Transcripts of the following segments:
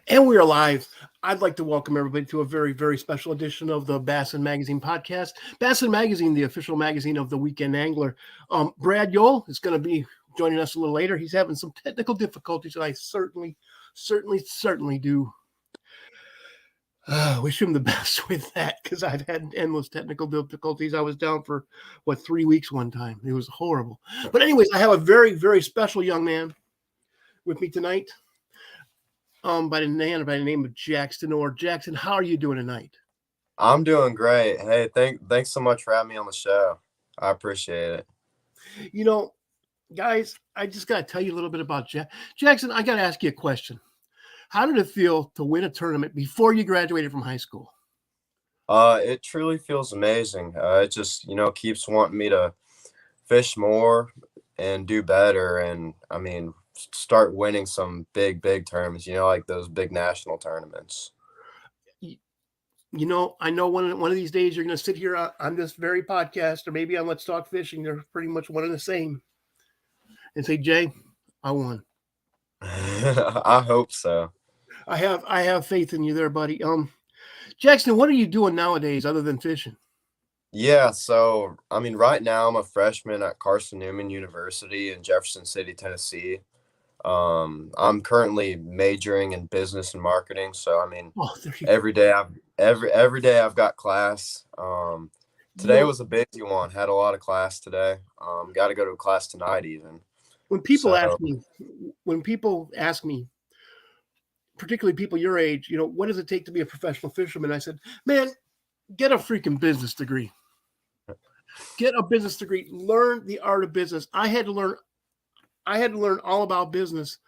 And we are live. I'd like to welcome everybody to a very, very special edition of the Bassin Magazine podcast. Bassin Magazine, the official magazine of the Weekend Angler. Brad Yoel is going to be joining us a little later. He's having some technical difficulties, and I certainly do wish him the best with that because I've had endless technical difficulties. I was down for, 3 weeks one time. It was horrible. But anyways, I have a very, very special young man with me tonight. By the name of Jaxton Orr. Jackson, how are you doing tonight? I'm doing great. Hey, thanks so much for having me on the show. I appreciate it. You know, guys, I just got to tell you a little bit about Jackson. I got to ask you a question. How did it feel to win a tournament before you graduated from high school? It truly feels amazing. It just, keeps wanting me to fish more and do better. And I mean, start winning some big tournaments, like those big national tournaments. I know one of these days you're going to sit here on this very podcast, or maybe on Let's Talk Fishing. They're pretty much one and the same, and say, "Jay, I won." I hope so. I have faith in you there, buddy. Jackson, what are you doing nowadays other than fishing? Yeah, so I mean, right now I'm a freshman at Carson Newman University in Jefferson City, Tennessee. I'm currently majoring in business and marketing, so I mean, every day I've got class. Today was a busy one. Had a lot of class today. Got to go to a class tonight even. When people ask me, particularly people your age, what does it take to be a professional fisherman? I said, man, get a freaking business degree. Get a business degree. Learn the art of business. I had to learn all about business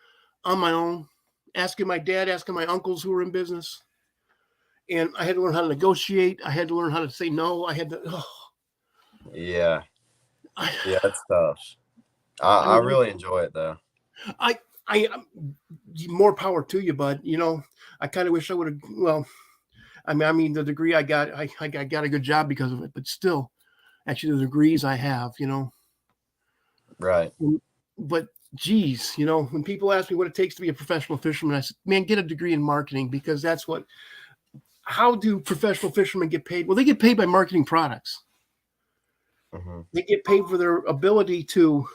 on my own, asking my dad, asking my uncles who were in business. And I had to learn how to negotiate. I had to learn how to say no. Yeah, it's tough. I really enjoy it though. I more power to you, bud. I kind of wish I would have. Well, I mean, the degree I got a good job because of it, but still, actually, the degrees I have, Right. But geez, when people ask me what it takes to be a professional fisherman, I said, man, get a degree in marketing because that's what. How do professional fishermen get paid? Well, they get paid by marketing products. Mm-hmm. They get paid for their ability to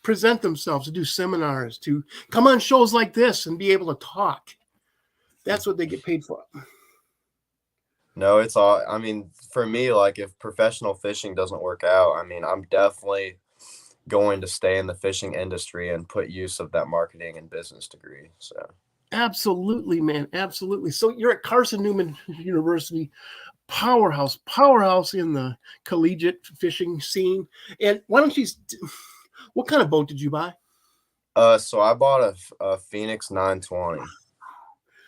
present themselves, to do seminars, to come on shows like this and be able to talk. That's what they get paid for. No, it's all, I mean, for me, like if professional fishing doesn't work out, I mean, I'm definitely going to stay in the fishing industry and put use of that marketing and business degree. So absolutely, man. Absolutely. So you're at Carson Newman University, powerhouse in the collegiate fishing scene. And why don't you, what kind of boat did you buy? So I bought a Phoenix 920.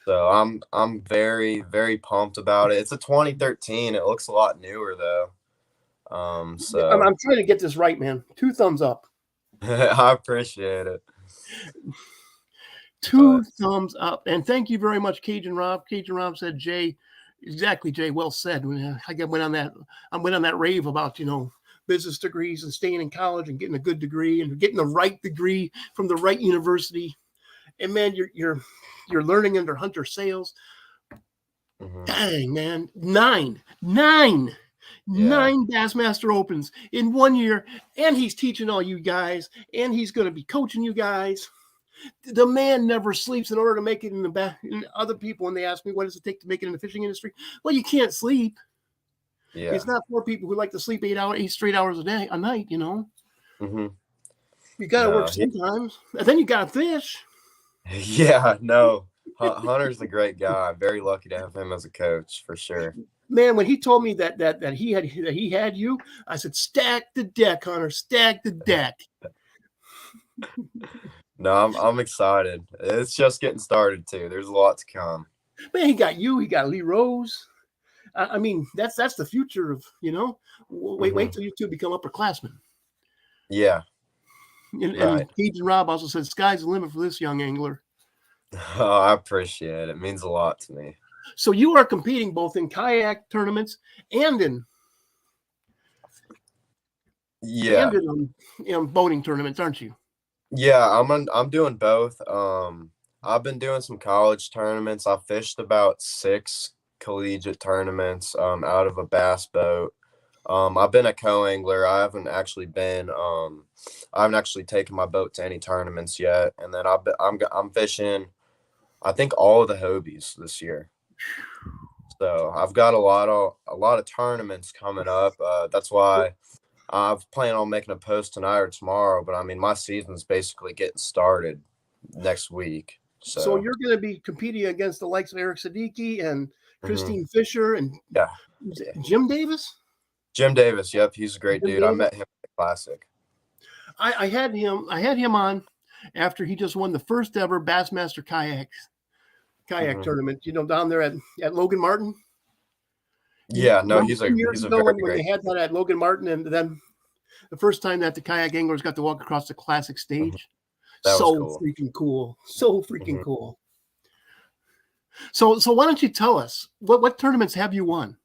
So I'm very, very pumped about it. It's a 2013. It looks a lot newer though. So I'm trying to get this right, man. 2 thumbs up. I appreciate it. Two thumbs up. And thank you very much, Cajun Rob. Cajun Rob said, Jay, exactly, Jay, well said. I went on that rave about, business degrees and staying in college and getting a good degree and getting the right degree from the right university. And man, you're learning under Hunter Sales. Mm-hmm. Dang, man. Nine Bassmaster Opens in 1 year. And he's teaching all you guys. And he's going to be coaching you guys. The man never sleeps in order to make it in the back. And other people, when they ask me, what does it take to make it in the fishing industry? Well, you can't sleep. Yeah. It's not for people who like to sleep 8 straight hours a night, Mm-hmm. You got to work sometimes. And then you got to fish. Yeah, no. Hunter's a great guy. I'm very lucky to have him as a coach for sure. Man, when he told me that he had you, I said, stack the deck, Hunter, stack the deck. No, I'm excited. It's just getting started too. There's a lot to come. Man, he got you. He got Lee Rose. I mean, that's the future of, wait till you two become upperclassmen. Yeah. And Cajun Rob also said, sky's the limit for this young angler. Oh, I appreciate it. It means a lot to me. So you are competing both in kayak tournaments and in boating tournaments, aren't you? Yeah, I'm doing both. I've been doing some college tournaments. I fished about 6 collegiate tournaments out of a bass boat. I've been a co-angler. I haven't actually taken my boat to any tournaments yet. And then I'm fishing, I think, all of the Hobies this year. So I've got a lot of tournaments coming up. That's why I've planned on making a post tonight or tomorrow. But I mean, my season's basically getting started next week. So So you're going to be competing against the likes of Eric Siddiqui and mhm. Christine Fisher and Yeah, who's it, yeah. Jim Davis. Jim Davis. Yep, he's a great Jim dude. I Davis. met him at the Classic. I had him. I had him on after he just won the first ever Bassmaster kayak Hmm. tournament. Down there at Logan Martin. You Yeah, no, remember he's 2 years a ago very when they great. had that at Logan Martin, and then the first time that the kayak anglers got to walk across the classic Mhm. stage. That was So cool. freaking cool. So freaking Hmm. cool. So why don't you tell us what tournaments have you won?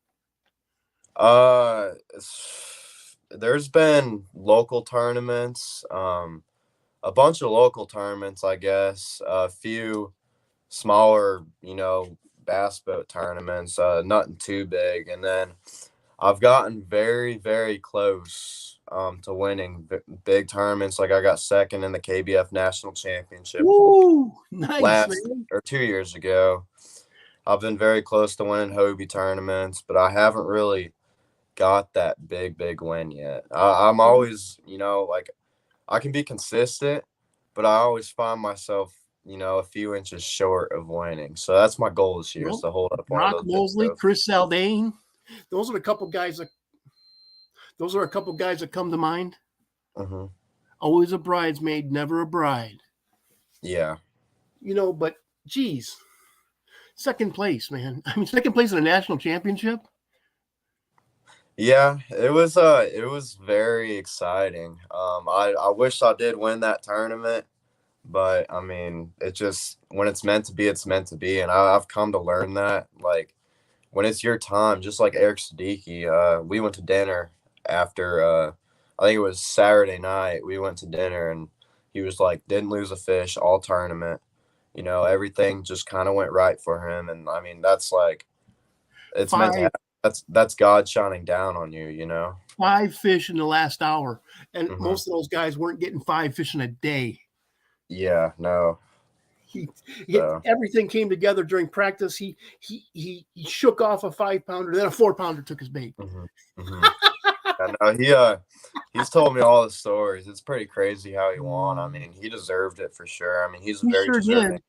There's been local tournaments, a bunch of local tournaments, I guess, a few smaller, bass boat tournaments, nothing too big. And then I've gotten very, very close to winning big tournaments. Like I got second in the KBF National Championship Woo! Nice, last man. or 2 years ago. I've been very close to winning Hobie tournaments, but I haven't really got that big win yet. I'm always, like I can be consistent, but I always find myself, a few inches short of winning. So that's my goal this year is Well, to hold up one of Brock those big Mosley, trophies. Chris Saldane. Those are a couple guys that come to mind. Hmm. Always a bridesmaid, never a bride. Yeah. But geez, second place, man. I mean, second place in a national championship. Yeah, it was very exciting. I wish I did win that tournament, but I mean, it just when it's meant to be, it's meant to be, and I've come to learn that. Like when it's your time, just like Eric Siddiqui, we went to dinner after I think it was Saturday night. We went to dinner and he was like, didn't lose a fish all tournament. Everything just kind of went right for him, and I mean, that's like it's meant to Five happen. That's God shining down on you. five fish in the last hour, and Hmm. most of those guys weren't getting five fish in a day. Yeah, no. He, So, everything came together during practice. He shook off a 5-pounder, then a 4-pounder took his bait. hmm. Hmm. I know he's told me all the stories. It's pretty crazy how he won. I mean, he deserved it for sure. I mean, he's a He very sure deserving. did.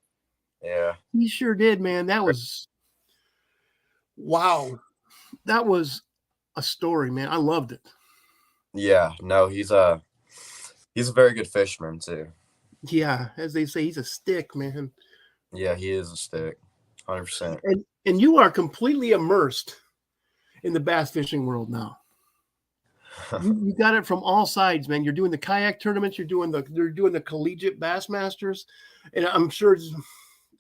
Yeah. He sure did, man. That was wow. That was a story, man. I loved it. Yeah, no, he's a very good fisherman too. Yeah, as they say, he's a stick, man. Yeah, he is a stick. 100%. And you are completely immersed in the bass fishing world now. You got it from all sides, man. You're doing the kayak tournaments. They're doing the collegiate bass masters, and I'm sure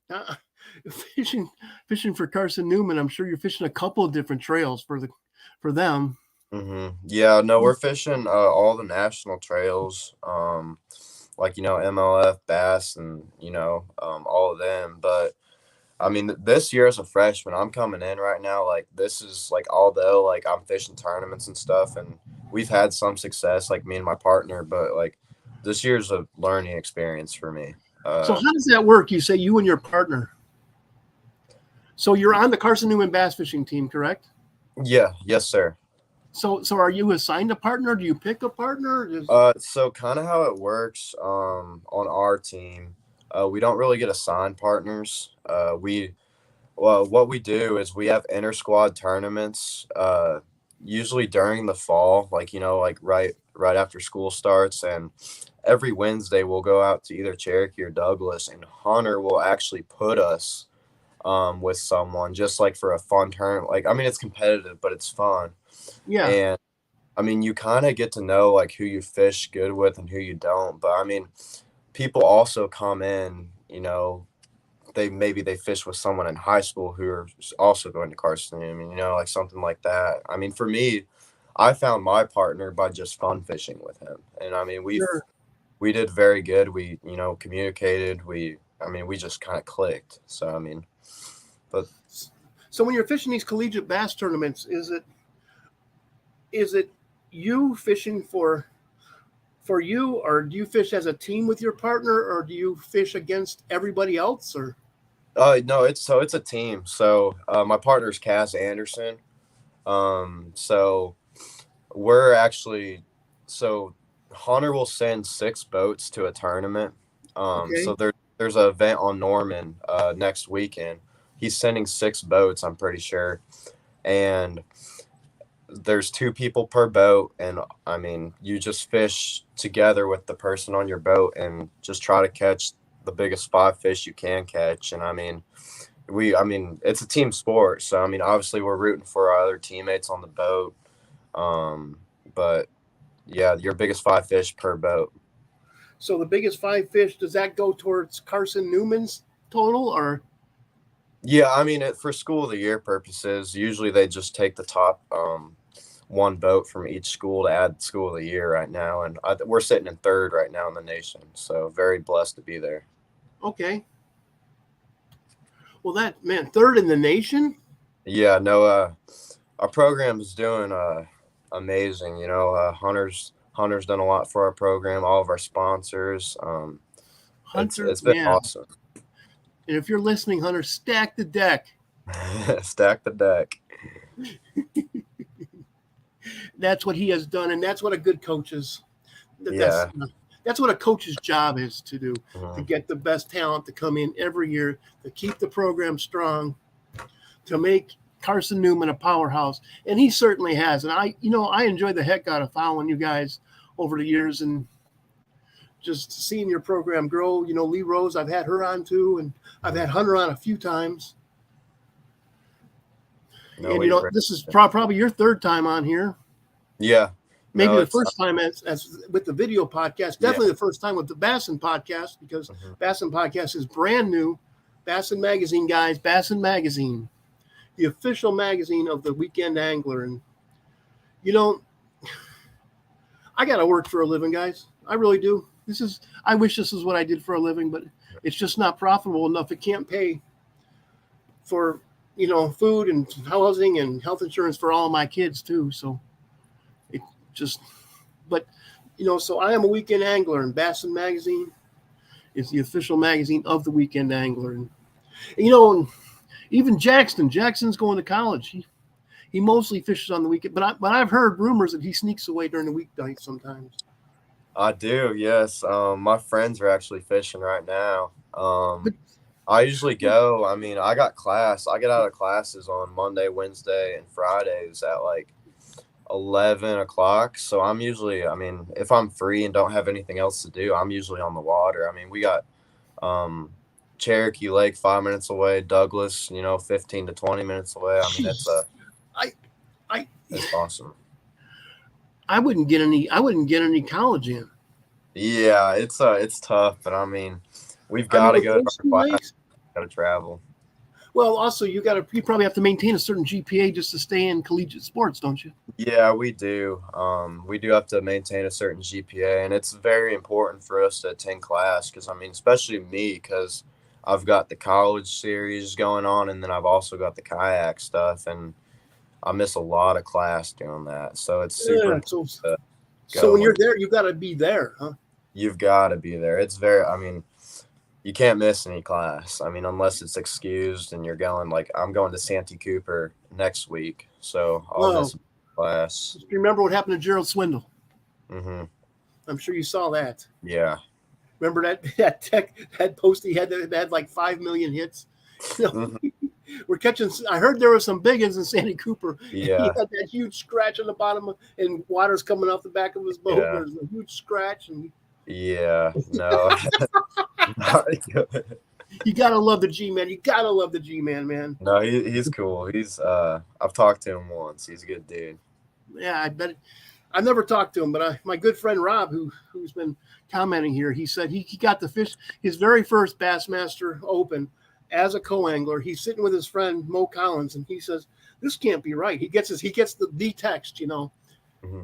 uh, fishing for Carson Newman. I'm sure you're fishing a couple of different trails for them. Hmm. Yeah, no, we're fishing all the national trails, like MLF Bass and all of them. But I mean, this year as a freshman, I'm coming in right now. Like this is like although like I'm fishing tournaments and stuff, and we've had some success, like me and my partner, but like this year's a learning experience for me. So how does that work? You say you and your partner. So you're on the Carson Newman bass fishing team, correct? Yeah, yes, sir. So are you assigned a partner? Do you pick a partner? So kind of how it works on our team, we don't really get assigned partners. Well, what we do is we have inter squad tournaments, usually during the fall, like like right after school starts, and every Wednesday we'll go out to either Cherokee or Douglas, and Hunter will actually put us with someone just like for a fun tournament. Like I mean, it's competitive, but it's fun, Yeah. and I mean, you kind of get to know like who you fish good with and who you don't. But I mean, people also come in, they fish with someone in high school who are also going to Carson. I mean, like something like that. I mean, for me, I found my partner by just fun fishing with him, and I mean, Sure. we did very good. We communicated. I mean, we just kind of clicked. So, I mean, but So when you're fishing these collegiate bass tournaments, is it you fishing for you, or do you fish as a team with your partner, or do you fish against everybody else? Or no, it's a team. So, my partner's Cass Anderson. So we're actually, so Hunter will send 6 boats to a tournament. okay, So there's an event on Norman next weekend. He's sending 6 boats, I'm pretty sure, and there's 2 people per boat, and I mean, you just fish together with the person on your boat and just try to catch the biggest 5 fish you can catch. And I mean, it's a team sport, so I mean, obviously we're rooting for our other teammates on the boat. But yeah, your biggest 5 fish per boat. so the biggest 5 fish, does that go towards Carson Newman's total, or Yeah, I mean, for school of the year purposes, usually they just take the top 1 boat from each school to add school of the year right now, and we're sitting in 3rd right now in the nation, so very blessed to be there. okay? Well, that man, 3rd in the nation. Yeah, no, our program is doing amazing. You know, Hunter's done a lot for our program, all of our sponsors. Hunter, It's been man. awesome. And if you're listening, Hunter, stack the deck. Stack the deck. That's what he has done, and that's what a good coach is. Yeah. That's what a coach's job is to do, to Mhm. get the best talent to come in every year, to keep the program strong, to make Carson Newman a powerhouse. And he certainly has. And I enjoyed the heck out of following you guys over the years and just seeing your program grow. Lee Rose, I've had her on too, and I've had Hunter on a few times. No, And we this is probably your 3rd time on here. yeah. Maybe No, the first time as with the video podcast, definitely the first time with the Bassin podcast, because Bassin podcast is brand new. Bassin Magazine, guys, Bassin Magazine, the official magazine of the weekend angler. And I got to work for a living, guys. I really do. I wish this is what I did for a living, but it's just not profitable enough. It can't pay for, food and housing and health insurance for all of my kids too. So it just, but, so I am a weekend angler, and Bassin Magazine is the official magazine of the weekend angler. And even Jackson's going to college. He mostly fishes on the weekend, but I've heard rumors that he sneaks away during the weeknight sometimes. I do, yes. My friends are actually fishing right now. I usually go. I mean, I got class. I get out of classes on Monday, Wednesday, and Fridays at like 11 o'clock. So I'm usually, I mean, if I'm free and don't have anything else to do, I'm usually on the water. I mean, we got Cherokee Lake 5 minutes away, Douglas, 15 to 20 minutes away. I mean, it's awesome. I wouldn't get any college in. Yeah, it's tough, but I mean, we've got to go to our class, got to travel. Well, also you probably have to maintain a certain GPA just to stay in collegiate sports, don't you? Yeah, we do. We do have to maintain a certain GPA, and it's very important for us to attend class because, I mean, especially me, because I've got the college series going on, and then I've also got the kayak stuff, and I miss a lot of class doing that. So it's super important. So when you're there, you've got to be there, huh? You've got to be there. I mean, you can't miss any class. I mean, unless it's excused and you're going, like, I'm going to Santee Cooper next week, so I'll miss class. Do you remember what happened to Gerald Swindle? Mm-hmm. I'm sure you saw that. Yeah. Remember that post he had that had like 5 million hits? We're catching. I heard there were some big ones in Santee Cooper. Yeah. He had that huge scratch on the bottom, and water's coming off the back of his boat. Yeah. There's a huge scratch. Yeah, no. You gotta love the G-Man. You gotta love the G-Man, man. No, he's cool. I've talked to him once. He's a good dude. Yeah, I bet. I've never talked to him, but my good friend Rob, who's been commenting here, he said he got to fish his very first Bassmaster Open as a co-angler. He's sitting with his friend Mo Collins, and he says, "This can't be right." He gets the text, and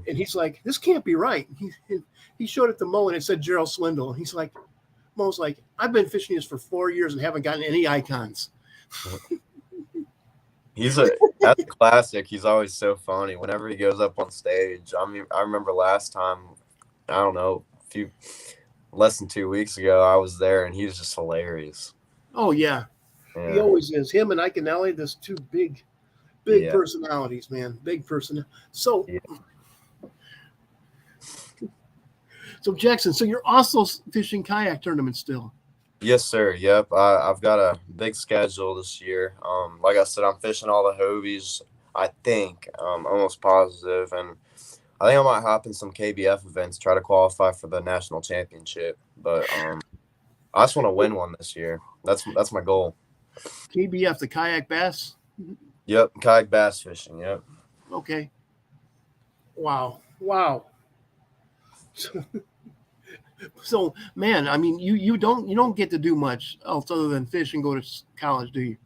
he's like, "This can't be right." He showed it to Mo, and it said Gerald Swindle, and he's like, Mo's like, I've been fishing this for 4 years and haven't gotten any icons. That's a classic. He's always so funny whenever he goes up on stage. I mean, I remember last time, I don't know, less than 2 weeks ago, I was there and he was just hilarious. Oh yeah. He Yeah. always is. Him and Ike and Ellie, there's two big Yeah. personalities, man. Big person. So, Yeah. so Jaxton, so you're also fishing kayak tournaments still? Yes, sir. Yep. I've got a big schedule this year. Like I said, I'm fishing all the Hobies, I think. Almost positive. And I think I might hop in some KBF events, try to qualify for the national championship. But I just want to win one this year. That's my goal. KBF, the kayak bass? Yep. Kayak bass fishing. Yep. Okay. Wow. So, man, I mean, you don't get to do much else other than fish and go to college, do you?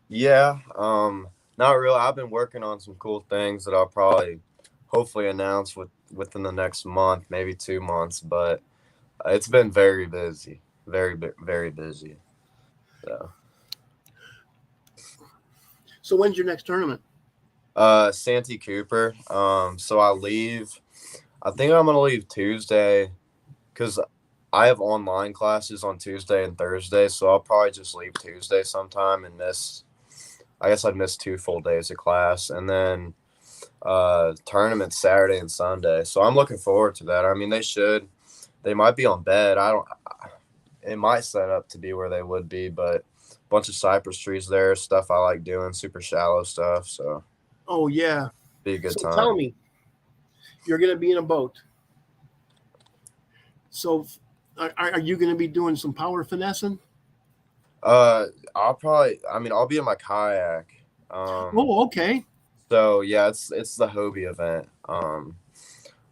Yeah. Not really. I've been working on some cool things that I'll probably hopefully announce within the next month, maybe 2 months. But it's been very busy, very busy. So when's your next tournament? Santee Cooper. So I think I'm gonna leave Tuesday because I have online classes on Tuesday and Thursday, so I'll probably just leave Tuesday sometime and I'd miss 2 full days of class, and then tournament Saturday and Sunday. So I'm looking forward to that. I mean, they might be on bed. It might set up to be where they would be, but a bunch of cypress trees there, stuff I like doing, super shallow stuff. So Oh yeah. be a good So time. tell me, you're going to be in a boat. So are you going to be doing some power finessing? I'll be in my kayak. Oh, okay. So yeah, it's the Hobie event.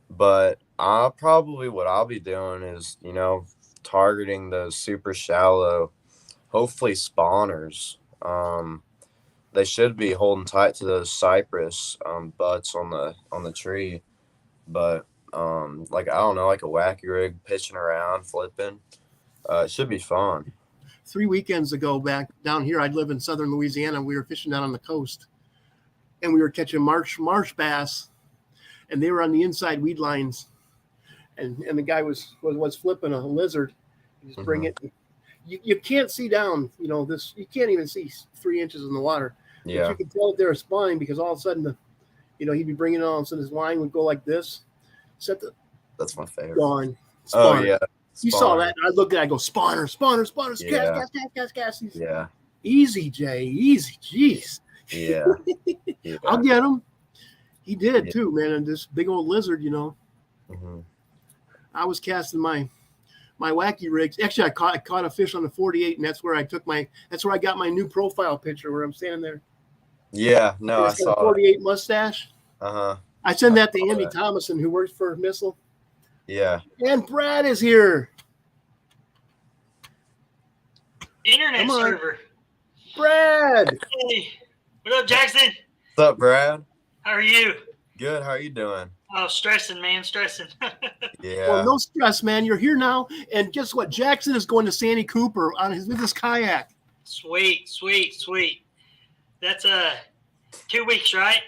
But what I'll be doing is, targeting those super shallow, hopefully spawners. They should be holding tight to those cypress butts on the tree, but like I don't know, like a wacky rig pitching around, flipping. It should be fun. 3 weekends ago, back down here, I live in southern Louisiana. We were fishing down on the coast, and we were catching marsh bass, and they were on the inside weed lines, and the guy was flipping a lizard. He just bring it. You can't see down. You can't even see 3 inches in the water. Yeah. But you can tell that they were spawning because all of a sudden, he'd be bringing it on, and so his line would go like this. That's my favorite. Gone. Oh yeah. You saw that. I looked at it, I go, spawner, Yeah. gas. Yeah. Easy, Jay. Easy. Jeez. Yeah. I'll get him. He did Yeah. too, man. And this big old lizard, Mm-hmm. I was casting my wacky rigs. Actually, I caught a fish on the 48, and that's where I got my new profile picture where I'm standing there. Yeah. No, I It's got a saw 48 mustache. it. I send that to saw Andy that. Thomason, who works for Missile. Yeah. And Brad is here. Internet Come on. server. Brad. Hey, what up, Jaxton? What's up, Brad? How are you? Good. How are you doing? Oh, stressing, man, stressing. Yeah. Well, no stress, man. You're here now. And guess what? Jaxton is going to Santee Cooper with his kayak. Sweet. That's 2 weeks, right?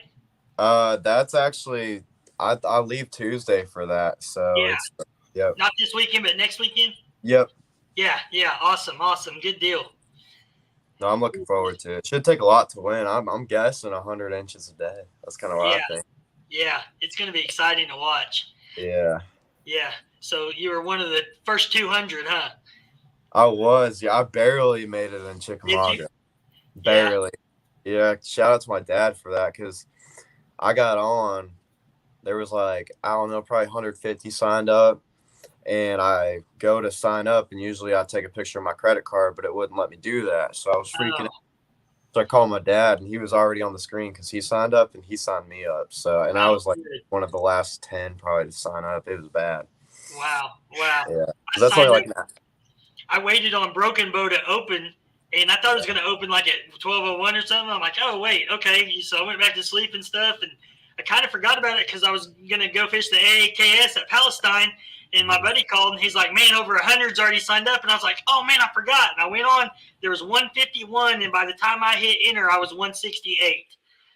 That's actually I leave Tuesday for that. So Yeah. Yep. Not this weekend, but next weekend? Yep. Yeah. Awesome. Good deal. No, I'm looking forward to it. Should take a lot to win. I'm guessing 100 inches a day. That's kind of what I think. Yeah, it's going to be exciting to watch. Yeah. Yeah. So you were one of the first 200, huh? I was. Yeah, I barely made it in Chickamauga. Barely. Yeah. Shout out to my dad for that because I got on. There was like, I don't know, probably 150 signed up. And I go to sign up, and usually I take a picture of my credit card, but it wouldn't let me do that. So I was freaking out. So I called my dad, and he was already on the screen because he signed up and he signed me up. So, and I was like one of the last 10 probably to sign up. It was bad. Wow. Yeah. That's why I waited on Broken Bow to open, and I thought it was going to open like at 12:01 or something. I'm like, oh, wait, okay. So I went back to sleep and stuff, and I kind of forgot about it because I was going to go fish the AAKS at Palestine, And my buddy called, and he's like, man, over 100's already signed up. And I was like, oh, man, I forgot. And I went on. There was 151, and by the time I hit enter, I was 168.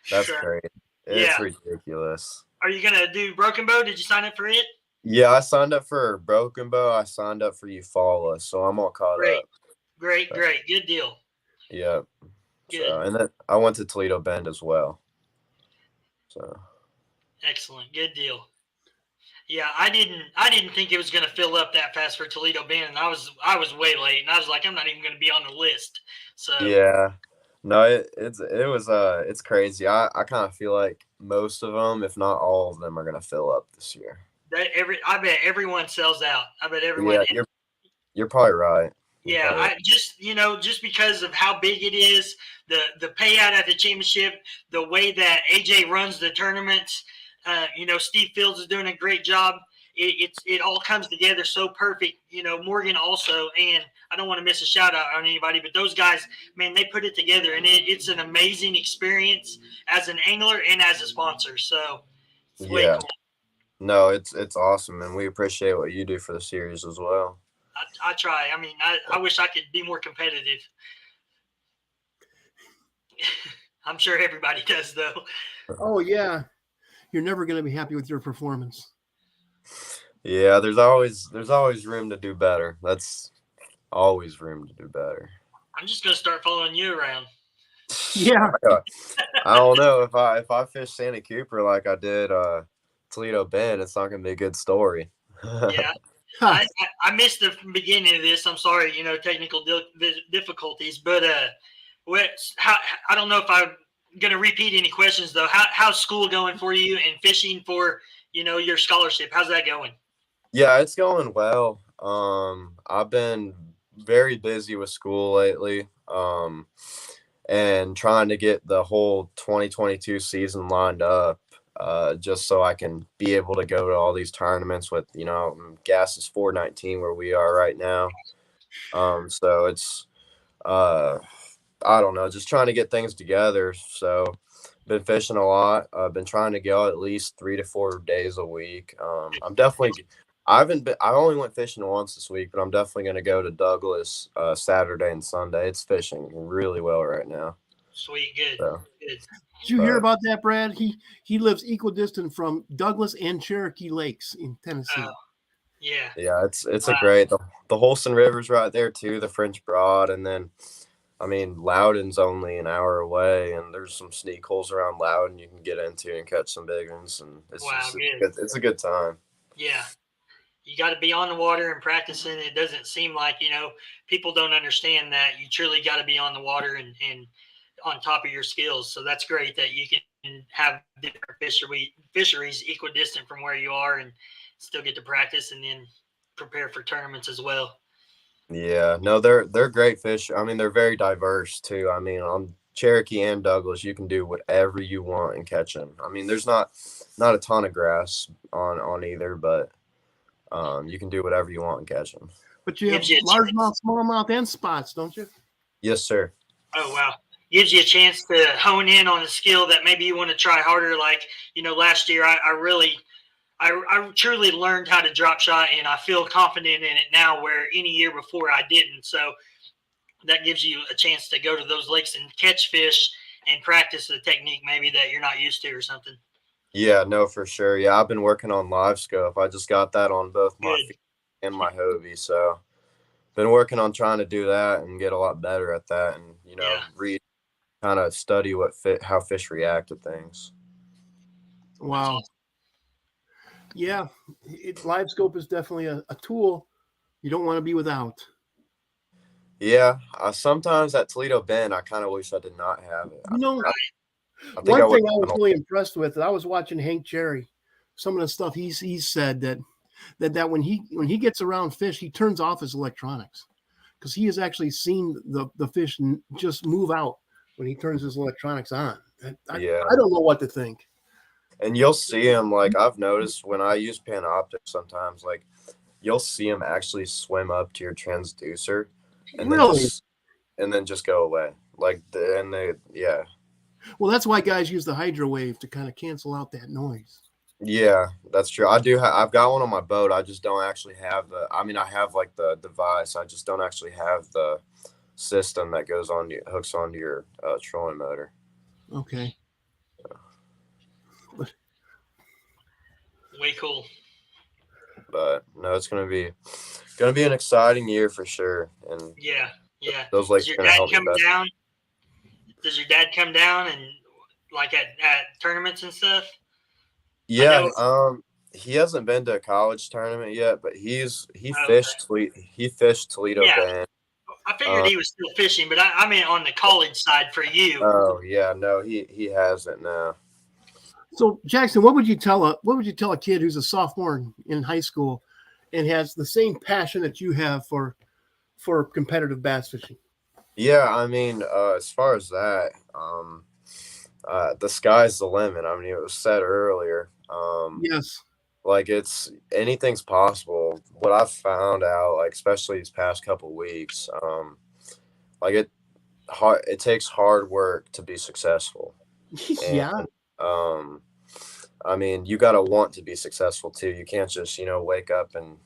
That's So, great. yeah. It's ridiculous. Are you going to do Broken Bow? Did you sign up for it? Yeah, I signed up for Broken Bow. I signed up for Eufaula, so I'm all caught up. Great. Good deal. Yeah. Good. So, and then I went to Toledo Bend as well. So Excellent. Good deal. Yeah, I didn't think it was going to fill up that fast for Toledo Bend, and I was way late, and I was like, I'm not even going to be on the list. So yeah, no, it's crazy. I kind of feel like most of them, if not all of them, are gonna fill up this year. I bet everyone sells out. I bet everyone. Yeah, you're probably right. Yeah, I just because of how big it is, the payout at the championship, the way that AJ runs the tournaments, Steve Fields is doing a great job. It all comes together so perfect. Morgan also, and I don't want to miss a shout out on anybody, but those guys, man, they put it together, and it's an amazing experience as an angler and as a sponsor. So it's way cool. No, it's awesome, and we appreciate what you do for the series as well. I try. I mean, I wish I could be more competitive. I'm sure everybody does, though. Oh, yeah. You're never going to be happy with your performance. Yeah, there's always room to do better. That's always room to do better. I'm just going to start following you around. Yeah. I don't know if I fish Santa Cooper like I did Toledo Bend, it's not going to be a good story. Yeah. I missed the beginning of this. I'm sorry, technical difficulties, but I don't know if I'm going to repeat any questions though. How's school going for you and fishing for, your scholarship? How's that going? Yeah, it's going well. I've been very busy with school lately. And trying to get the whole 2022 season lined up. Just so I can be able to go to all these tournaments with, gas is $4.19 where we are right now. So it's, I don't know, just trying to get things together. So been fishing a lot. I've been trying to go at least 3 to 4 days a week. I only went fishing once this week, but I'm definitely going to go to Douglas Saturday and Sunday. It's fishing really well right now. Sweet. Good. So. Good. Did you hear about that, Brad? He lives equidistant from Douglas and Cherokee Lakes in Tennessee. Yeah. Yeah, it's a great the Holston River's right there too, the French Broad, and then Loudon's only an hour away, and there's some sneak holes around Loudon you can get into and catch some big ones, and it's a good time. Yeah. You got to be on the water and practicing. It doesn't seem like, people don't understand that you truly got to be on the water and on top of your skills. So that's great that you can have different fisheries equidistant from where you are and still get to practice and then prepare for tournaments as well. Yeah, no, they're great fish. I mean, they're very diverse too. I mean, on Cherokee and Douglas, you can do whatever you want and catch them. I mean, there's not a ton of grass on either, but you can do whatever you want and catch them. But you have largemouth, smallmouth, and spots, don't you? Yes, sir. Oh, wow. Gives you a chance to hone in on a skill that maybe you want to try harder. Like, last year I truly learned how to drop shot, and I feel confident in it now where any year before I didn't. So that gives you a chance to go to those lakes and catch fish and practice the technique maybe that you're not used to or something. Yeah, no, for sure. Yeah, I've been working on live scope. I just got that on both my feet and my Hobie. So been working on trying to do that and get a lot better at that, and read, kind of study how fish react to things. Wow. Yeah, live scope is definitely a tool you don't want to be without. Yeah, sometimes at Toledo Bend, I kind of wish I did not have it. One thing I was really impressed with, I was watching Hank Cherry, some of the stuff he's said that when he gets around fish, he turns off his electronics because he has actually seen the fish just move out when he turns his electronics on. I don't know what to think. And you'll see him, like I've noticed when I use Panoptic sometimes, like you'll see him actually swim up to your transducer and then just go away. Well, that's why guys use the hydro wave to kind of cancel out that noise. Yeah, that's true. I've got one on my boat. I just don't actually have I have like the device. I just don't actually have the system that hooks onto your trolling motor. Okay. Way cool. But no, it's gonna be an exciting year for sure. And Yeah, yeah. those Does lakes your are gonna dad help me come better. down? Does your dad come down and like at tournaments and stuff? I Yeah, know. he hasn't been to a college tournament yet, but Okay. He fished Toledo Yeah, Bend. I figured Um, he was still fishing, but I mean on the college side for you. oh yeah, no, he hasn't now. So Jackson, what would you tell a kid who's a sophomore in high school and has the same passion that you have for competitive bass fishing? Yeah, as far as that, the sky's the limit. I mean, it was said earlier. Yes. Like anything's possible. What I've found out, like especially these past couple weeks, like it takes hard work to be successful, and Yeah. um, you got to want to be successful too. You can't just wake up and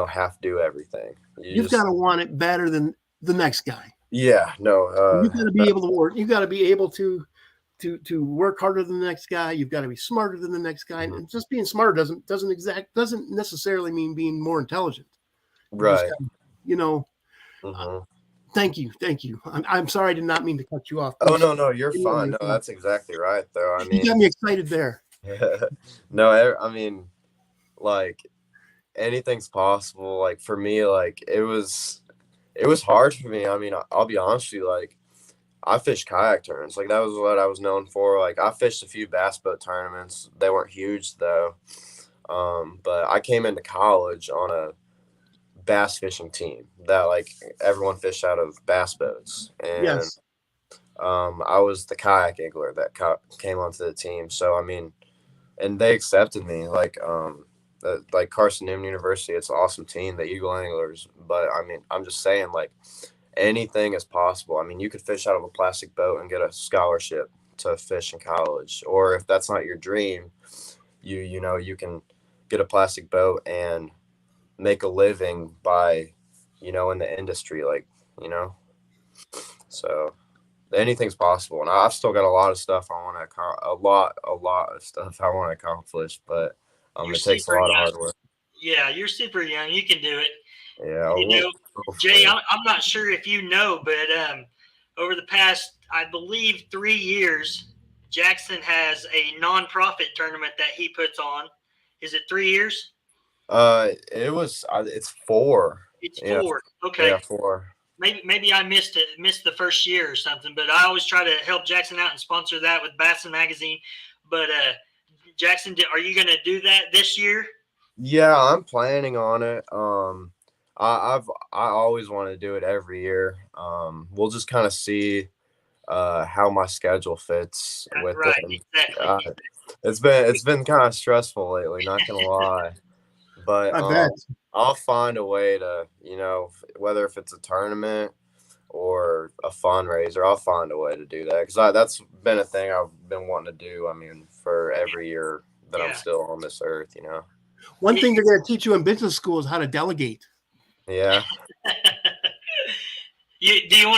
half do everything. You You've got just to want it better than the next guy. yeah no You've got to be able to work. You've got to be able to work harder than the next guy. You've got to be smarter than the next guy. mhm, And just being smarter doesn't necessarily mean being more intelligent. You just right. got to, you know. Hmm. Thank you. I'm sorry. I did not mean to cut you off. Oh Please. no, you're Continue on fine. your No, thought. that's exactly right though. You got me excited there. No, like anything's possible. Like for me, like it was hard for me. I'll be honest with you, like I fished kayak tournaments. Like that was what I was known for. Like I fished a few bass boat tournaments. They weren't huge though. But I came into college on a bass fishing team that like everyone fished out of bass boats, and Yes. I was the kayak angler that came onto the team. So and they accepted me. Like Carson Newman University, it's an awesome team, the Eagle Anglers. But I'm just saying, like anything is possible. You could fish out of a plastic boat and get a scholarship to fish in college, or if that's not your dream, you can get a plastic boat and make a living by in the industry, like you know so anything's possible. And I've still got a lot of stuff I want to a lot of stuff I want to accomplish, but You're it takes a super lot of young. hard work. Yeah, you're super young. You can do it. Yeah, You know, Jay, hopefully. I'm not sure if you know, but over the past, I believe, 3 years, Jackson has a nonprofit tournament that he puts on. Is it 3 years? It's four. It's Yeah, 4. yeah, Okay. four. Maybe I missed the first year or something, but I always try to help Jackson out and sponsor that with Bassin Magazine. But Jackson, are you going to do that this year? Yeah, I'm planning on it. I always want to do it every year. We'll just kind of see how my schedule fits with Right, it. exactly. Uh, it's been kind of stressful lately, not gonna lie. But I bet. I'll find a way to, whether if it's a tournament or a fundraiser, I'll find a way to do that because that's been a thing I've been wanting to do. For every year that I'm Yeah. still on this earth. One thing they're going to teach you in business school is how to delegate. Yeah. You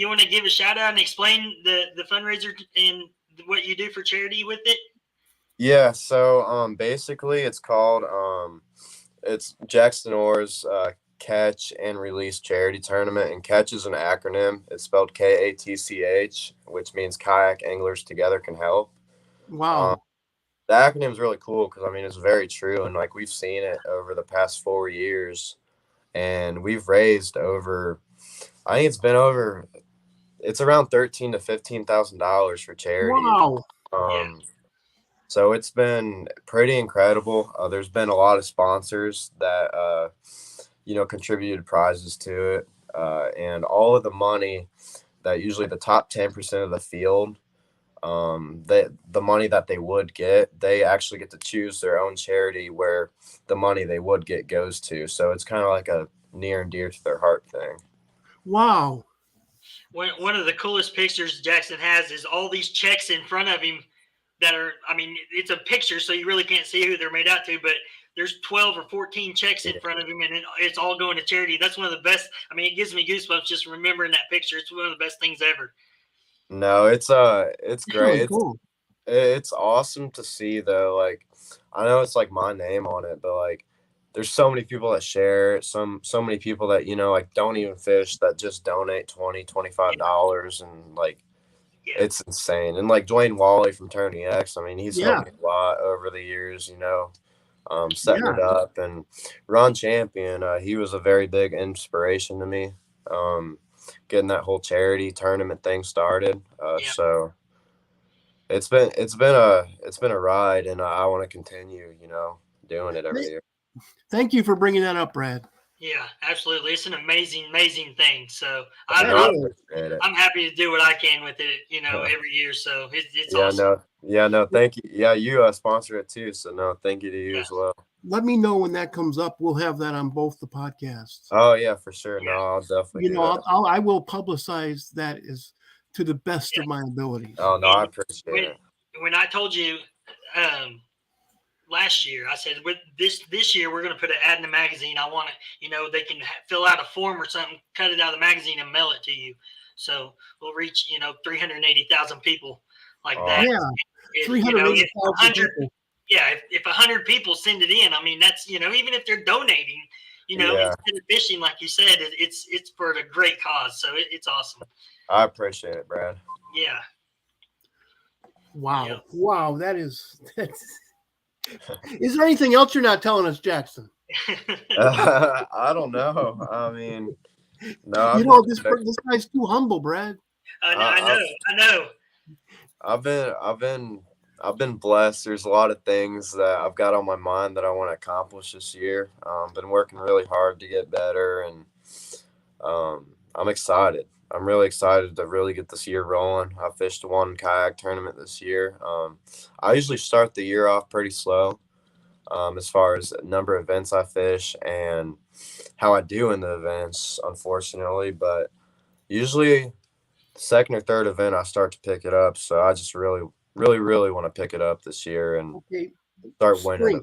want to give a shout out and explain the fundraiser and what you do for charity with it? Yeah. So basically, it's Jaxton Orr's Catch and Release Charity Tournament, and Catch is an acronym. It's spelled KATCH, which means Kayak Anglers Together Can Help. Wow. The acronym is really cool because it's very true, and like we've seen it over the past 4 years, and we've raised over. I think it's around $13,000 to $15,000 for charity. Wow. Yeah. So it's been pretty incredible. There's been a lot of sponsors that contributed prizes to it, and all of the money that usually the top 10% of the field, the money that they would get, they actually get to choose their own charity where the money they would get goes to. So it's kind of like a near and dear to their heart thing. Wow. One of the coolest pictures Jackson has is all these checks in front of him that are, I mean, it's a picture, so you really can't see who they're made out to, but there's 12 or 14 checks in front of him, and it's all going to charity. That's one of the best. I mean, it gives me goosebumps just remembering that picture. It's one of the best things ever. No, it's Really great. cool. It's awesome to see though. Like, I know it's like my name on it, but like, there's so many people that share it. So many people that, like don't even fish that just donate $25 and like, Yeah. it's insane. And like Dwayne Wally from Tony X, I mean, he's Yeah. helped me a lot over the years, setting Yeah. it up. And Ron Champion, he was a very big inspiration to me, getting that whole charity tournament thing started. Yeah. So it's been a ride, and I want to continue, doing it every year. Thank you for bringing that up, Brad. Yeah, absolutely. It's an amazing thing. So Appreciate it. I'm happy to do what I can with it, every year. So it's Yeah, awesome. no, thank you. Yeah, you sponsor it too, so no, thank you to you as well. Let me know when that comes up. We'll have that on both the podcasts. Oh yeah, for sure. Yeah. No, I'll definitely do that. I will publicize that as to the best of my abilities. Oh no, I appreciate it. When I told you last year, I said with this year we're going to put an ad in the magazine. I want it, they can fill out a form or something, cut it out of the magazine and mail it to you. So we'll reach 380,000 people like that. Yeah, 380,000 people. Yeah, if 100 people send it in, I mean that's even if they're donating, instead of fishing like you said, it's for a great cause. So it's awesome. I appreciate it, Brad. Yeah. Wow. Yeah. Wow, that's Is there anything else you're not telling us, Jaxton? I don't know. I mean, no. This guy's too humble, Brad. I know. I've been blessed. There's a lot of things that I've got on my mind that I want to accomplish this year. Been working really hard to get better, and I'm excited. I'm really excited to really get this year rolling. I fished one kayak tournament this year. I usually start the year off pretty slow, as far as the number of events I fish and how I do in the events, unfortunately. But usually the second or third event, I start to pick it up. So I just really want to pick it up this year and start winning.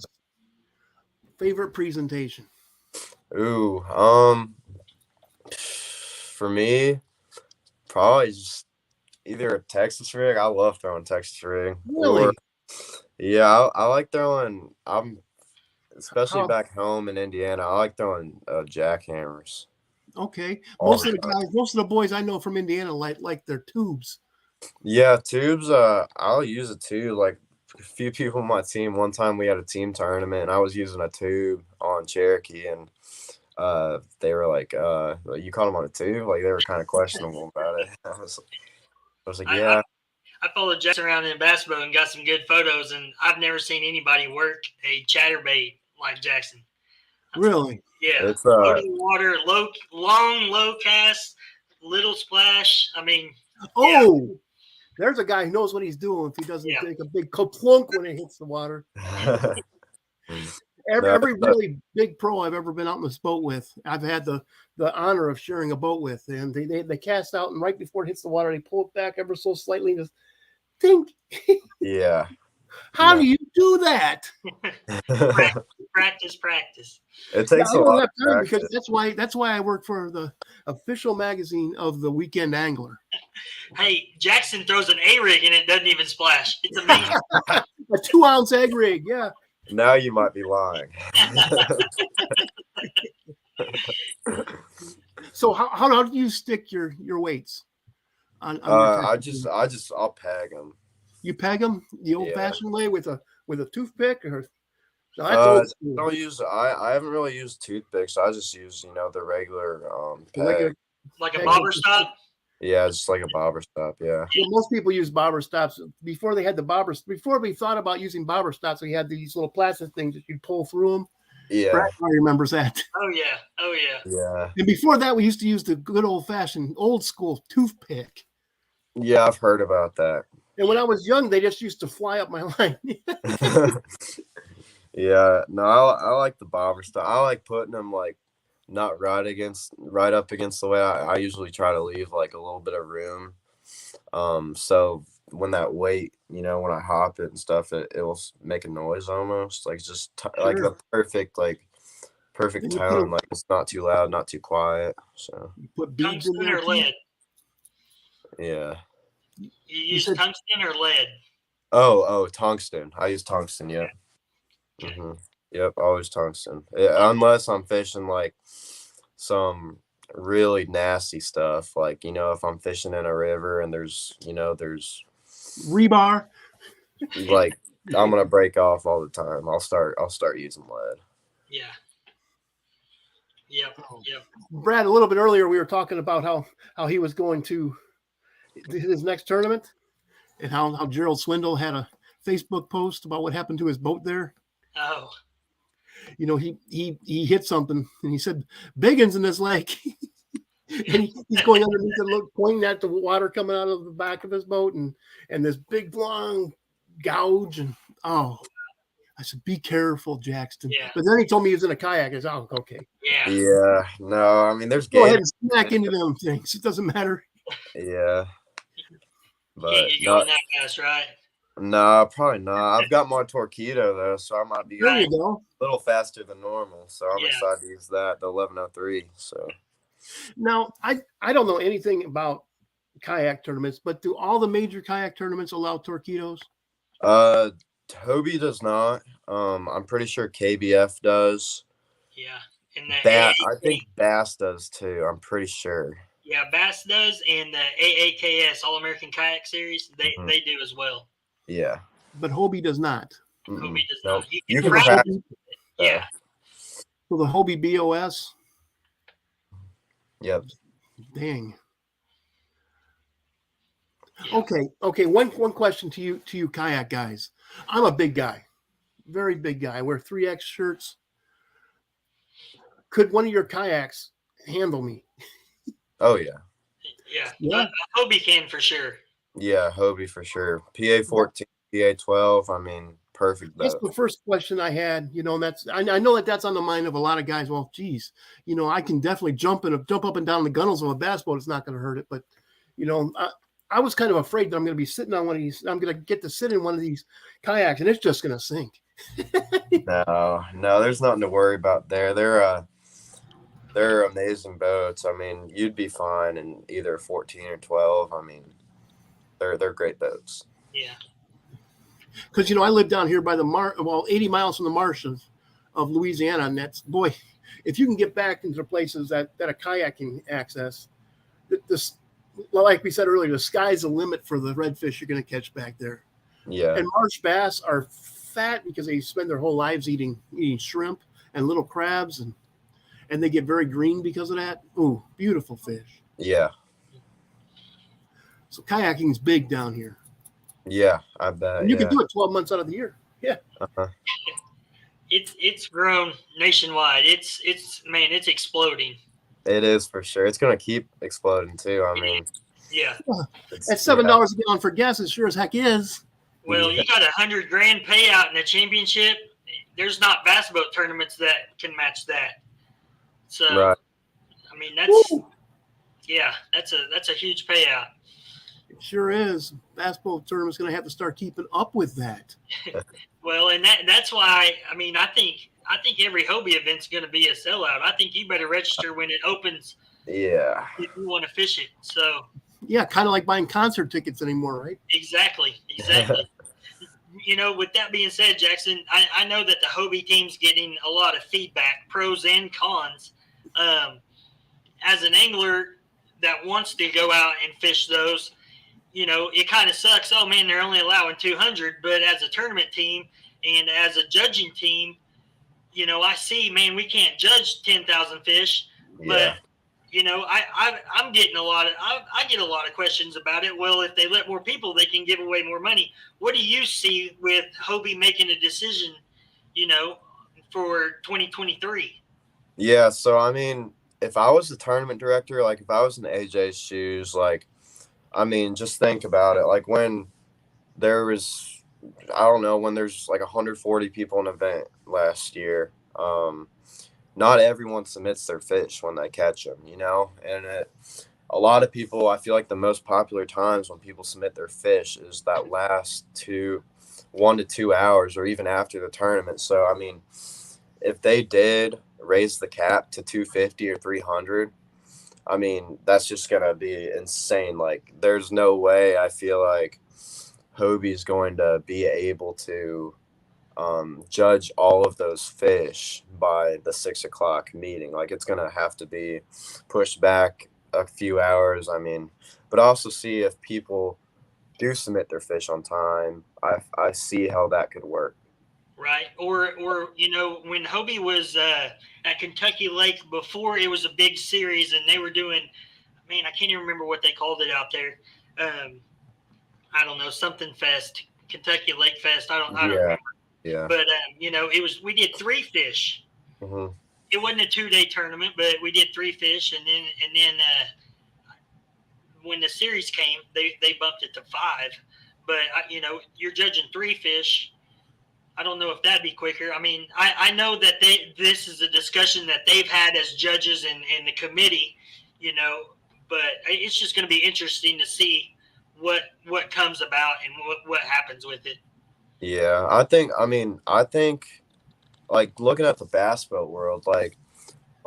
Favorite presentation? Ooh, for me, probably just either a Texas rig. I love throwing Texas rig. Really? Yeah, I like throwing. Especially back home in Indiana. I like throwing jackhammers. Okay. Most of the boys I know from Indiana like their tubes. Yeah, tubes. I'll use a tube. Like a few people on my team. One time we had a team tournament, and I was using a tube on Cherokee, and they were like, "You caught them on a tube?" Like they were kind of questionable about it. I was like, "Yeah." I followed Jaxton around in bass boat and got some good photos, and I've never seen anybody work a chatterbait like Jaxton. Really? Yeah. It's low to the water, low cast, little splash. I mean. There's a guy who knows what he's doing if he doesn't take a big kaplunk when it hits the water. Every really big pro I've ever been out in this boat with, I've had the honor of sharing a boat with, and they cast out, and right before it hits the water, they pull it back ever so slightly and just think. Yeah. How do you do that? Practice. It takes a lot of practice. Because that's why I work for the official magazine of the Weekend Angler. Hey, Jaxton throws an A-rig and it doesn't even splash. It's amazing. A 2-ounce egg rig, yeah. Now you might be lying. So how do you stick your weights? I'll peg them. You peg them the old-fashioned way with a toothpick, or I haven't really used toothpicks. I just use the regular peg. Like a bobber stop. Yeah, just like a bobber stop. Yeah. Most people use bobber stops before they had the bobbers. Before we thought about using bobber stops, we had these little plastic things that you'd pull through them. Yeah. Brad remembers that. Oh yeah. Yeah. And before that, we used to use the good old-fashioned, old-school toothpick. Yeah, I've heard about that. And when I was young, they just used to fly up my line. Yeah, no, I like the bobber stop. I like putting them like not right up against the way. I usually try to leave like a little bit of room. So when that weight, when I hop it and stuff, it will make a noise almost, like just like the perfect Then you tone, like it's not too loud, not too quiet. So put beads in Tungsten there or too. lead? yeah. You use said- tungsten or lead? Oh, tungsten. I use tungsten. Yep. Okay. Yep. Always tungsten. Unless I'm fishing like some really nasty stuff, like if I'm fishing in a river and there's rebar. like I'm gonna break off all the time. I'll start using lead. Yeah. Yep. Brad, a little bit earlier we were talking about how he was going to his next tournament, and how Gerald Swindle had a Facebook post about what happened to his boat there. Oh. He hit something and he said Biggins in this lake. And he's going underneath and pointing at the water coming out of the back of his boat and this big long gouge. And I said, be careful, Jaxton. Yeah. But then he told me he was in a kayak. I said, oh, okay. Yeah. Yeah. No, I mean there's Go ahead and smack into them things. It doesn't matter. Yeah. But Can't get going that fast, right? no, probably not. I've got my Torpedo though, so I might be There a you go. little faster than normal. So I'm Yeah. excited to use that, the 1103. So Now, I don't know anything about kayak tournaments, but do all the major kayak tournaments allow torpedoes? Hobie does not. I'm pretty sure KBF does. Yeah. And I think Bass does too. I'm pretty sure. Yeah, Bass does, and the AAKS All American Kayak Series, they do as well. Yeah. But Hobie does not. Hobie does Nope. not. You can practice. practice. Yeah. So the Hobie BOS. Yep. Dang. Yeah. Okay. One question to you kayak guys. I'm a big guy, very big guy. I wear 3X shirts. Could one of your kayaks handle me? Oh yeah. Yeah. Hobie can for sure. Yeah, Hobie for sure. PA14, PA12. I mean, perfect That's boat. the first question I had. And that's I know that's on the mind of a lot of guys. Well, geez, I can definitely jump up and down the gunnels of a bass boat. It's not going to hurt it, but I was kind of afraid that I'm going to be sitting on one of these. I'm going to get to sit in one of these kayaks, and it's just going to sink. No, there's nothing to worry about there. They're amazing boats. I mean, you'd be fine in either 14 or 12. I mean, they're great boats. Yeah. Because I live down here by the 80 miles from the marsh of Louisiana, and that's, boy, if you can get back into the places that a kayak can access, this, like we said earlier, the sky's the limit for the redfish you're going to catch back there. Yeah. And marsh bass are fat because they spend their whole lives eating shrimp and little crabs, and they get very green because of that. Ooh, beautiful fish. Yeah. So kayaking is big down here. Yeah, I bet. And you can do it 12 months out of the year. Yeah. Uh-huh. It's grown nationwide. It's exploding. It is for sure. It's gonna keep exploding too. I mean, Yeah. At $7 a gallon for gas, it sure as heck is. Well, you got $100,000 payout in a championship. There's not bass boat tournaments that can match that. So, right. I mean, that's Woo! that's a huge payout. It sure is. Bass boat tournament's going to have to start keeping up with that. Well, and that's why, I mean, I think every Hobie event's going to be a sellout. I think you better register when it opens. Yeah. If you want to fish it. So. Yeah, kind of like buying concert tickets anymore, right? Exactly. With that being said, Jaxton, I know that the Hobie team's getting a lot of feedback, pros and cons. As an angler that wants to go out and fish those, it kind of sucks. Oh man, they're only allowing 200. But as a tournament team and as a judging team, I see, man, we can't judge 10,000 fish. Yeah. But I'm getting I get a lot of questions about it. Well, if they let more people, they can give away more money. What do you see with Hobie making a decision, for 2023? Yeah. So I mean, if I was the tournament director, like if I was in AJ's shoes, like, I mean, just think about it. Like when there was, I don't know, when there's like 140 people in an event last year, not everyone submits their fish when they catch them, and a lot of people, I feel like the most popular times when people submit their fish is that last 1 to 2 hours or even after the tournament. So, I mean, if they did raise the cap to 250 or 300, I mean, that's just going to be insane. Like, there's no way I feel like Hobie's going to be able to judge all of those fish by the 6 o'clock meeting. Like, it's going to have to be pushed back a few hours. I mean, but also see if people do submit their fish on time. I see how that could work. Right. Or when Hobie was at Kentucky Lake before it was a big series and they were doing, man, I can't even remember what they called it out there. I don't know, something fest, Kentucky Lake Fest. I don't remember. Yeah. But we did 3 fish. Mm-hmm. It wasn't a 2-day tournament, but we did 3 fish, and then when the series came, they bumped it to 5. But you're judging 3 fish. I don't know if that'd be quicker. I mean, I know that this is a discussion that they've had as judges and the committee, but it's just going to be interesting to see what comes about and what happens with it. Yeah, I think like looking at the bass boat world, like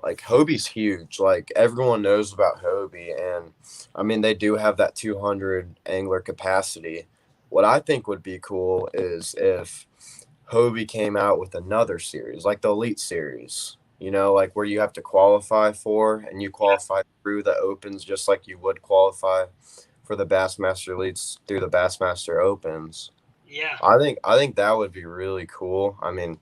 Hobie's huge. Like everyone knows about Hobie, and I mean they do have that 200 angler capacity. What I think would be cool is if Hobie came out with another series, like the Elite Series, like where you have to qualify for, and you qualify through the Opens just like you would qualify for the Bassmaster Elites through the Bassmaster Opens. Yeah, I think that would be really cool. I mean,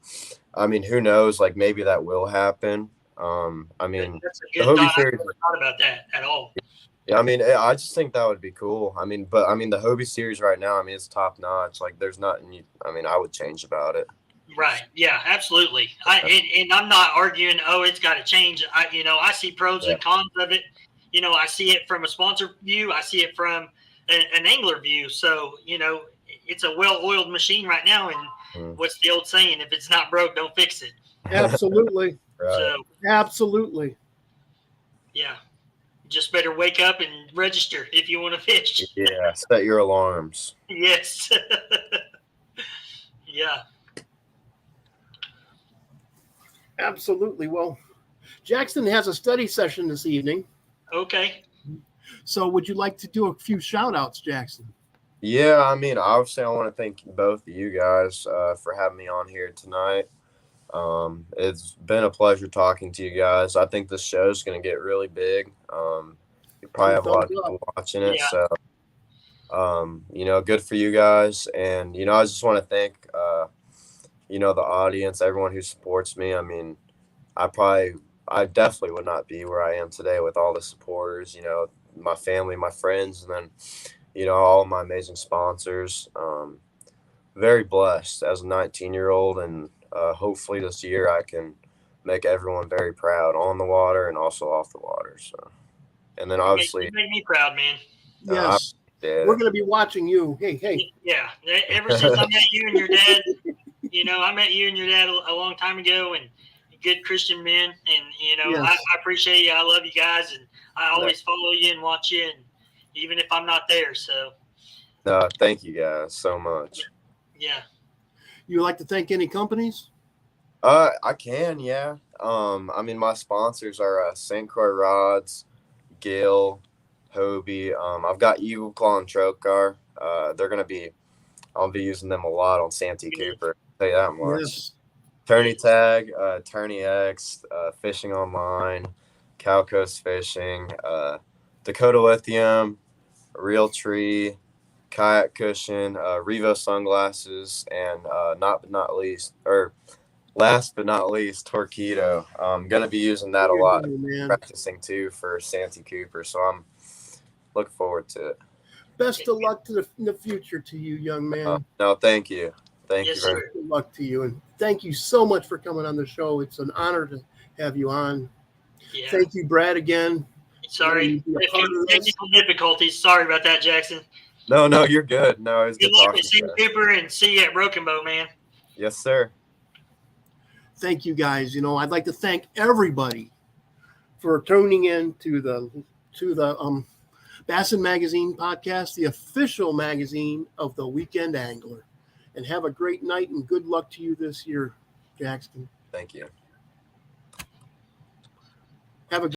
who knows? Like maybe that will happen. I mean, that's a the good Hobie thought. I series. never thought about that at all. Yeah, I mean, I just think that would be cool. I mean, but I mean, the Hobie series right now, I mean, it's top notch. Like, there's nothing. I would change about it. Right. Yeah, absolutely. And I'm not arguing, it's got to change. I see pros and cons of it. I see it from a sponsor view. I see it from an angler view. So, it's a well-oiled machine right now. And what's the old saying? If it's not broke, don't fix it. Absolutely. Right. So, absolutely. Yeah. Just better wake up and register if you want to fish. Yeah. Set your alarms. Yes. Yeah. Absolutely. Well, Jaxton has a study session this evening. Okay. So would you like to do a few shout outs, Jaxton? Yeah, I mean, obviously, I want to thank both of you guys for having me on here tonight. It's been a pleasure talking to you guys. I think this show is going to get really big. You probably have a lot of people watching it. Yeah. So, good for you guys. And, I just want to thank, the audience, everyone who supports me. I mean, I definitely would not be where I am today with all the supporters, my family, my friends, and then, all my amazing sponsors. Very blessed as a 19-year-old, and hopefully this year I can make everyone very proud on the water and also off the water. So, and then obviously, you make me proud, man. Yes, we're going to be watching you. Hey. Yeah, ever since I met you and your dad, I met you and your dad a long time ago, and good Christian men, and Yes. I appreciate you. I love you guys, and I always follow you and watch you, and even if I'm not there. So, no, thank you guys so much. Yeah. You would like to thank any companies? I can, yeah. I mean, my sponsors are St. Croix Rods, Gill, Hobie. I've got Eagle Claw and Trocar. I'll be using them a lot on Santee Cooper. I'll tell you that much. Yes. Tourney Tag, Tourney X, Fishing Online, Cow Coast Fishing, Dakota Lithium, Real Tree, Kayak Cushion, Revo Sunglasses, and last but not least, Torpedo. I'm going to be using that a lot, practicing too for Santee Cooper, so I'm looking forward to it. Best of luck in the future to you, young man. No, thank you. Thank Yes, you very sir. Good luck to you, and thank you so much for coming on the show. It's an honor to have you on. Yeah. Thank you, Brad, again. Sorry, technical difficulties. Sorry about that, Jackson. No, you're good. No, it was good luck talking at St. Cooper, and see you at Broken Bow, man. Yes, sir. Thank you, guys. I'd like to thank everybody for tuning in to the Bassin Magazine podcast, the official magazine of the Weekend Angler. And have a great night and good luck to you this year, Jaxton. Thank you.